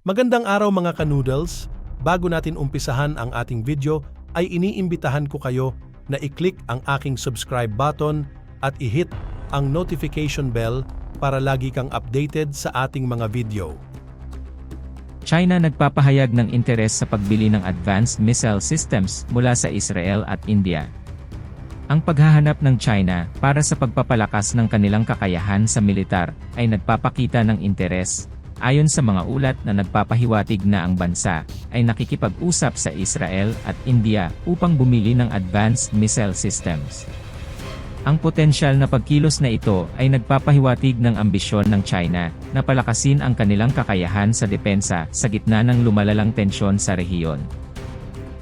Magandang araw mga ka-noodles! Bago natin umpisahan ang ating video, ay iniimbitahan ko kayo na i-click ang aking subscribe button at i-hit ang notification bell para lagi kang updated sa ating mga video. China nagpapahayag ng interes sa pagbili ng advanced missile systems mula sa Israel at India. Ang paghahanap ng China para sa pagpapalakas ng kanilang kakayahan sa militar ay nagpapakita ng interes. Ayon sa mga ulat na nagpapahiwatig na ang bansa ay nakikipag-usap sa Israel at India upang bumili ng advanced missile systems. Ang potensyal na pagkilos na ito ay nagpapahiwatig ng ambisyon ng China na palakasin ang kanilang kakayahan sa depensa sa gitna ng lumalalang tensyon sa rehiyon.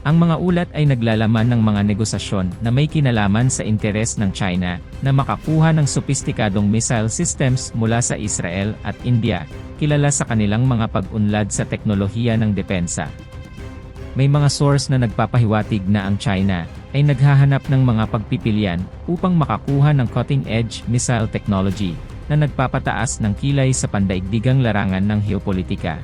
Ang mga ulat ay naglalaman ng mga negosasyon na may kinalaman sa interes ng China na makakuha ng sopistikadong missile systems mula sa Israel at India, kilala sa kanilang mga pag-unlad sa teknolohiya ng depensa. May mga source na nagpapahiwatig na ang China ay naghahanap ng mga pagpipilian upang makakuha ng cutting-edge missile technology na nagpapataas ng kilay sa pandaigdigang larangan ng geopolitika.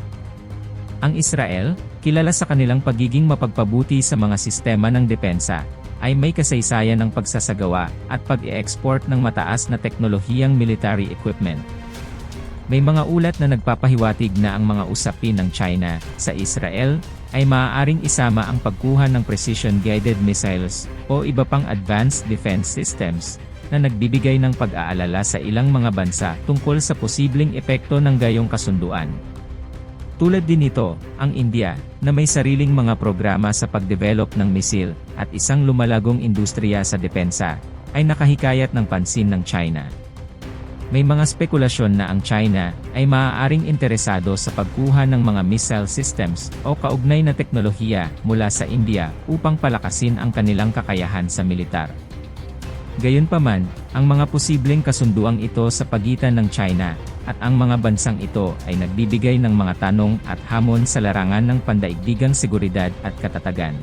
Ang Israel, kilala sa kanilang pagiging mapagpabuti sa mga sistema ng depensa, ay may kasaysayan ng pagsasagawa at pag-i-export ng mataas na teknolohiyang military equipment. May mga ulat na nagpapahiwatig na ang mga usapin ng China sa Israel ay maaaring isama ang pagkuha ng precision-guided missiles o iba pang advanced defense systems na nagbibigay ng pag-aalala sa ilang mga bansa tungkol sa posibleng epekto ng gayong kasunduan. Tulad din nito, ang India, na may sariling mga programa sa pagdevelop ng misil at isang lumalagong industriya sa depensa, ay nakahikayat ng pansin ng China. May mga spekulasyon na ang China ay maaaring interesado sa pagkuha ng mga missile systems o kaugnay na teknolohiya mula sa India upang palakasin ang kanilang kakayahan sa militar. Gayunpaman, ang mga posibleng kasunduang ito sa pagitan ng China at ang mga bansang ito ay nagbibigay ng mga tanong at hamon sa larangan ng pandaigdigang seguridad at katatagan.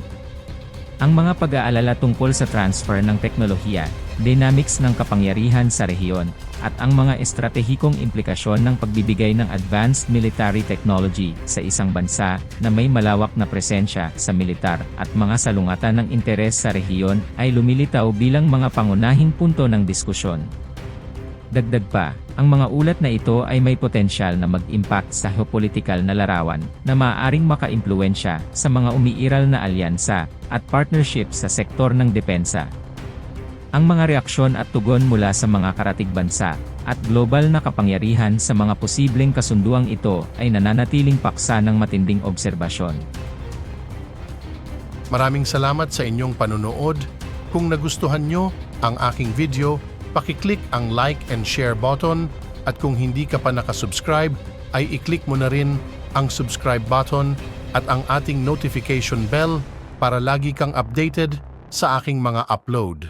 Ang mga pag-aalala tungkol sa transfer ng teknolohiya, dynamics ng kapangyarihan sa rehiyon, at ang mga estratehikong implikasyon ng pagbibigay ng advanced military technology sa isang bansa na may malawak na presensya sa militar at mga salungatan ng interes sa rehiyon ay lumilitaw bilang mga pangunahing punto ng diskusyon. Dagdag pa, ang mga ulat na ito ay may potensyal na mag-impact sa geopolitikal na larawan na maaaring maka-impluwensya sa mga umiiral na alyansa at partnership sa sektor ng depensa. Ang mga reaksyon at tugon mula sa mga karatig bansa at global na kapangyarihan sa mga posibleng kasunduang ito ay nananatiling paksa ng matinding obserbasyon. Maraming salamat sa inyong panunood. Kung nagustuhan nyo ang aking video, paki-click ang like and share button at kung hindi ka pa nakasubscribe, ay i-click mo na rin ang subscribe button at ang ating notification bell para lagi kang updated sa aking mga upload.